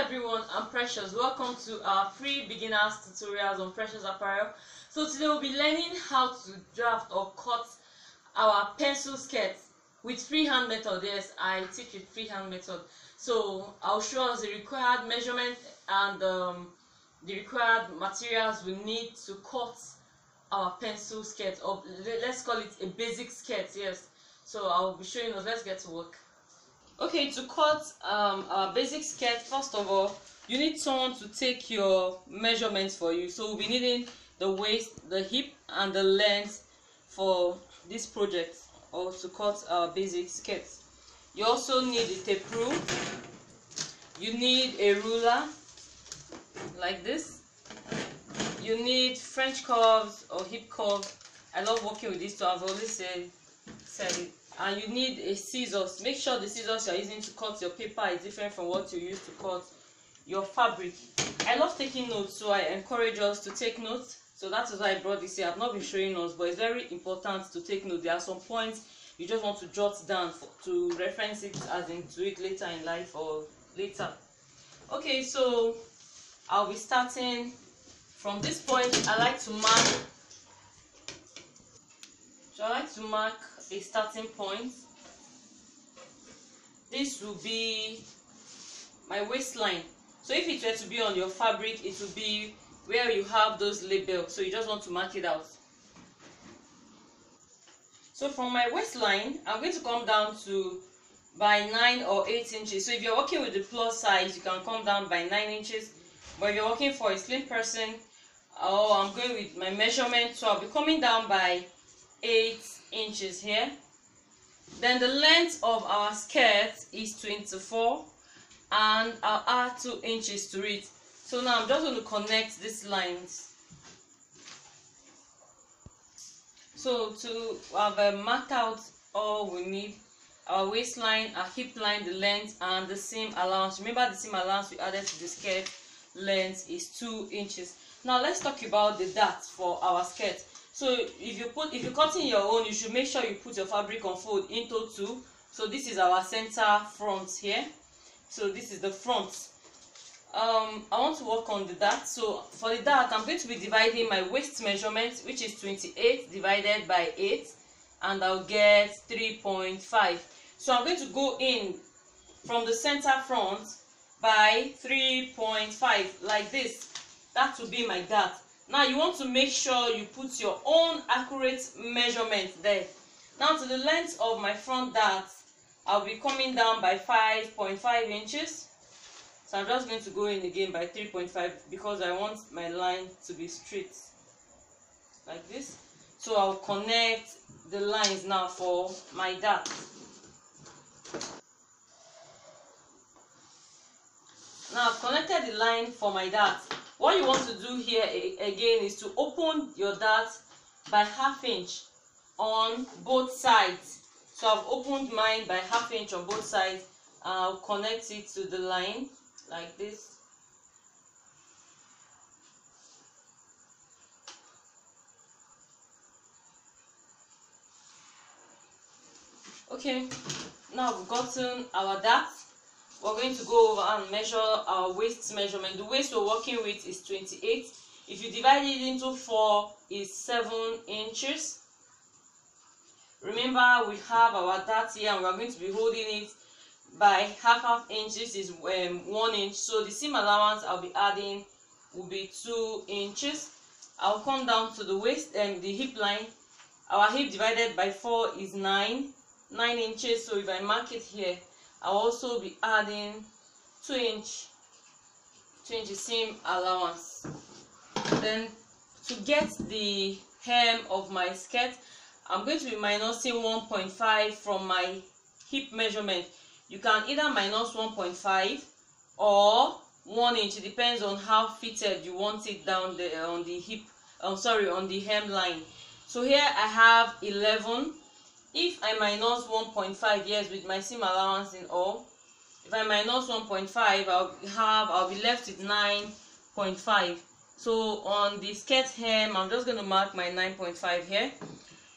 everyone, I'm Precious. Welcome to our free beginners tutorials on Precious Apparel. So today we'll be learning how to draft or cut our pencil skirts with freehand method. Yes, I teach with freehand method. So I'll show us the required measurement and the required materials we need to cut our pencil skirt, or let's call it a basic skirt. Yes, so I'll be showing us. Let's get to work. Okay, to cut our basic skirt, first of all, you need someone to take your measurements for you. So we'll be needing the waist, the hip, and the length for this project, or to cut our basic skirt. You also need a tape rule. You need a ruler like this. You need French curves or hip curves. I love working with these two. I've always said it. And you need a scissors. Make sure the scissors you're using to cut your paper is different from what you use to cut your fabric. I love taking notes, so I encourage us to take notes. So that is why I brought this here. I've not been showing us, but it's very important to take notes. There are some points you just want to jot down to reference it as in do it later in life or later. Okay, so I'll be starting from this point. I like to mark a starting point. This will be my waistline. So if it were to be on your fabric, it will be where you have those labels, so you just want to mark it out. So from my waistline, I'm going to come down to by 9 or 8 inches. So if you're working with the plus size, you can come down by 9 inches, but if you're working for a slim person, I'm going with my measurement, so I'll be coming down by 8 inches here. Then the length of our skirt is 24, and I'll add 2 inches to it. So now I'm just going to connect these lines. So to have marked out all we need: our waistline, our hip line, the length, and the seam allowance. Remember, the seam allowance we added to the skirt length is 2 inches. Now let's talk about the dart for our skirt. So if you're cutting your own, you should make sure you put your fabric on fold into 2. So this is our center front here. So this is the front. I want to work on the dart. So for the dart, I'm going to be dividing my waist measurement, which is 28 divided by 8, and I'll get 3.5. So I'm going to go in from the center front by 3.5 like this. That will be my dart. Now you want to make sure you put your own accurate measurement there. Now to the length of my front dart, I'll be coming down by 5.5 inches. So I'm just going to go in again by 3.5 because I want my line to be straight like this. So I'll connect the lines now for my dart. Now I've connected the line for my dart. What you want to do here again is to open your dart by ½ inch on both sides. So I've opened mine by ½ inch on both sides. I'll connect it to the line like this. Okay, now we've gotten our dart. We're going to go over and measure our waist measurement. The waist we're working with is 28. If you divide it into 4, is 7 inches. Remember, we have our dart here and we're going to be holding it by half inches is 1 inch. So the seam allowance I'll be adding will be 2 inches. I'll come down to the waist and the hip line. Our hip divided by 4 is 9 inches. So if I mark it here, I'll also be adding 2 inch seam allowance. Then to get the hem of my skirt, I'm going to be minusing 1.5 from my hip measurement. You can either minus 1.5 or 1 inch. It depends on how fitted you want it down there on the hip. On the hem line. So here I have 11. If I minus 1.5, yes, with my seam allowance in all, if I minus 1.5, I'll be left with 9.5. So on the skirt hem, I'm just going to mark my 9.5 here,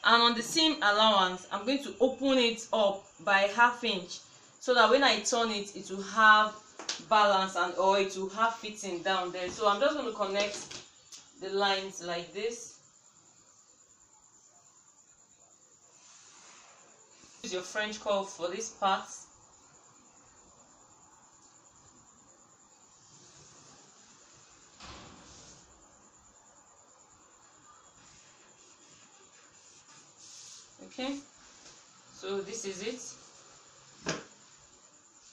and on the seam allowance, I'm going to open it up by ½ inch, so that when I turn it, it will have balance and or it will have fitting down there. So I'm just going to connect the lines like this. Use your French curve for this part. Okay, so this is it.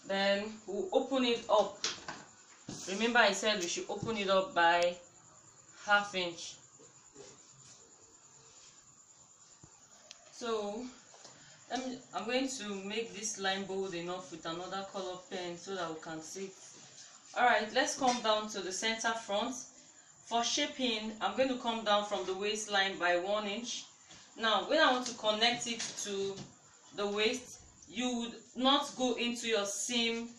Then we'll open it up. Remember I said we should open it up by 1/2 inch. So I'm going to make this line bold enough with another color pen so that we can see it. Alright, let's come down to the center front. For shaping, I'm going to come down from the waistline by 1 inch. Now, when I want to connect it to the waist, you would not go into your seam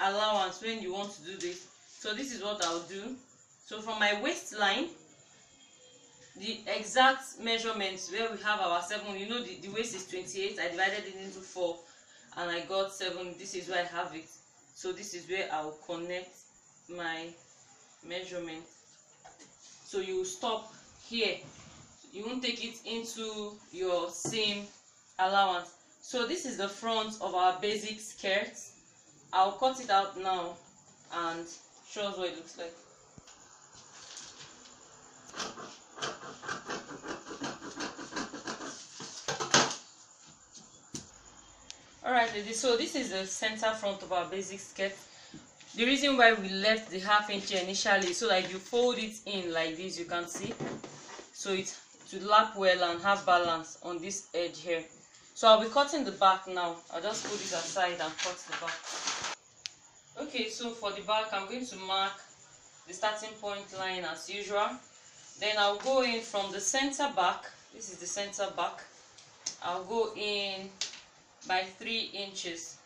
allowance when you want to do this. So this is what I'll do. So from my waistline, the exact measurements where we have our 7, you know the waist is 28, I divided it into 4 and I got 7. This is where I have it. So this is where I'll connect my measurement. So you stop here. You won't take it into your seam allowance. So this is the front of our basic skirt. I'll cut it out now and show us what it looks like. Alright ladies, so this is the center front of our basic skirt. The reason why we left the 1/2 inch initially so that you fold it in like this, you can see, so it to lap well and have balance on this edge here. So I'll be cutting the back now. I'll just put this aside and cut the back. Okay, so for the back, I'm going to mark the starting point line as usual. Then I'll go in from the center back. This is the center back. I'll go in by 3 inches.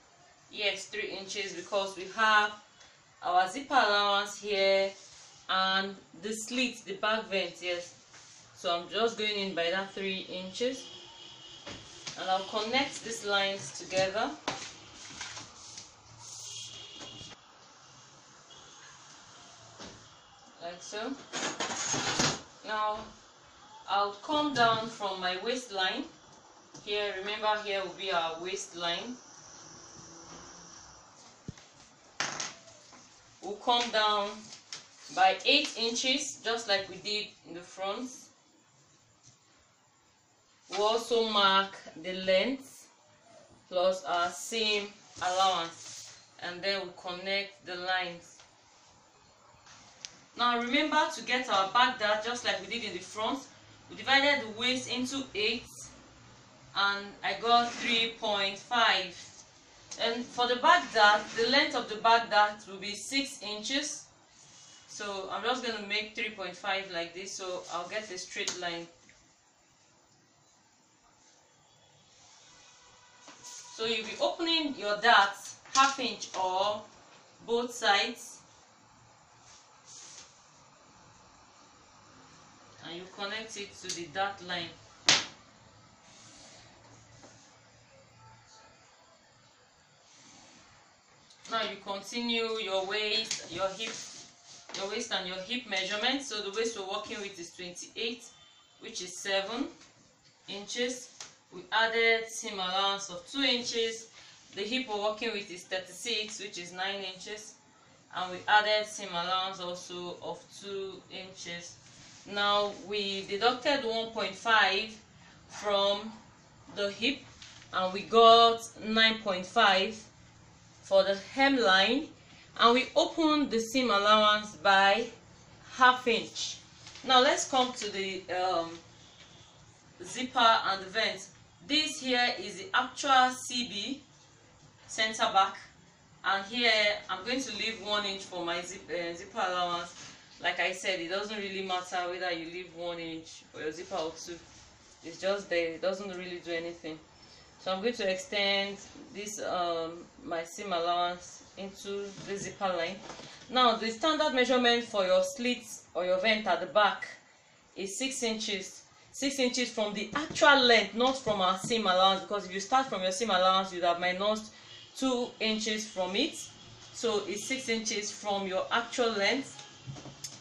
Yes, 3 inches, because we have our zipper allowance here and the slit, the back vent. Yes, so I'm just going in by that 3 inches, and I'll connect these lines together. Like so. Now I'll come down from my waistline here. Remember, here will be our waistline. We'll come down by 8 inches, just like we did in the front. We'll also mark the length plus our seam allowance, and then we'll connect the lines. Now remember to get our back dart just like we did in the front. We divided the waist into 8 and I got 3.5. And for the back dart, the length of the back dart will be 6 inches. So I'm just going to make 3.5 like this, so I'll get a straight line. So you'll be opening your dart 1/2 inch or both sides, and you connect it to the dart line. Now you continue your waist, your waist and your hip measurement. So the waist we're working with is 28, which is 7 inches. We added seam allowance of 2 inches. The hip we're working with is 36, which is 9 inches. And we added seam allowance also of 2 inches. Now we deducted 1.5 from the hip and we got 9.5 for the hemline, and we opened the seam allowance by 1/2 inch. Now let's come to the zipper and the vent. This here is the actual CB, center back, and here I'm going to leave 1 inch for my zipper allowance. Like I said, it doesn't really matter whether you leave 1 inch for your zipper or 2. It's just there, it doesn't really do anything. So I'm going to extend this my seam allowance into the zipper line. Now the standard measurement for your slit or your vent at the back is 6 inches. 6 inches from the actual length, not from our seam allowance, because if you start from your seam allowance, you'd have minus 2 inches from it. so it's 6 inches from your actual length,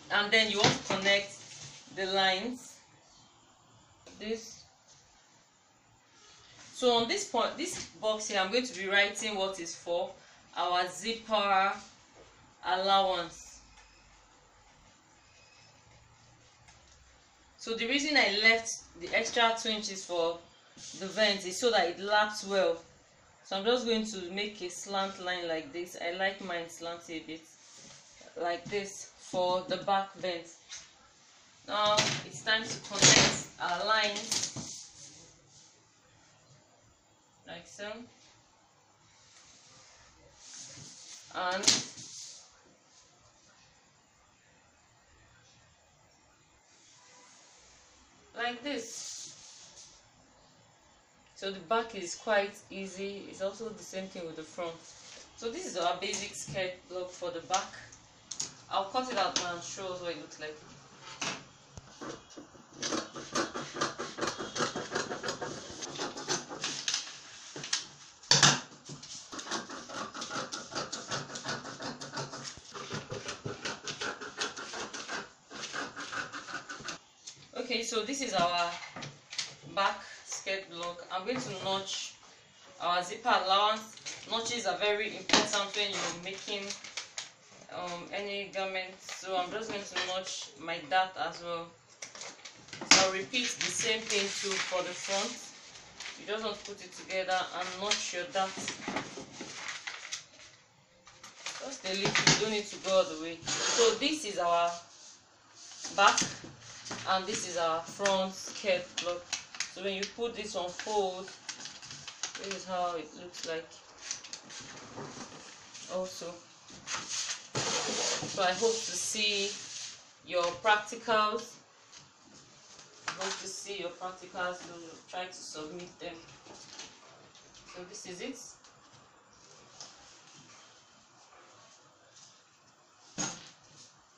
and then you want to connect the lines this. So on this point, this box here, I'm going to be writing what is for our zipper allowance. So the reason I left the extra 2 inches for the vent is so that it laps well. So I'm just going to make a slant line like this. I like mine slanty a bit like this for the back vent. Now it's time to connect our lines like so, and like this. So the back is quite easy. It's also the same thing with the front. So this is our basic skirt block for the back. I'll cut it out now and show us what it looks like. Okay, so this is our back skirt block. I'm going to notch our zipper allowance. Notches are very important when you're making any garment, so I'm just going to notch my dart as well. So I'll repeat the same thing too for the front. You just want to put it together and notch your dart. Just a little, you don't need to go all the way. So this is our back and this is our front skirt block. So when you put this on fold, this is how it looks like also. So I hope to see your practicals. So try to submit them. So this is it.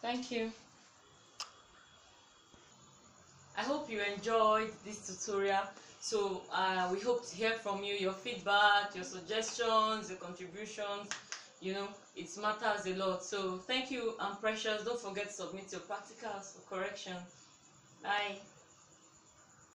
Thank you. I hope you enjoyed this tutorial. So we hope to hear from you, your feedback, your suggestions, your contributions. You know, it matters a lot. So thank you, I'm Precious. Don't forget to submit your practicals for correction. Bye.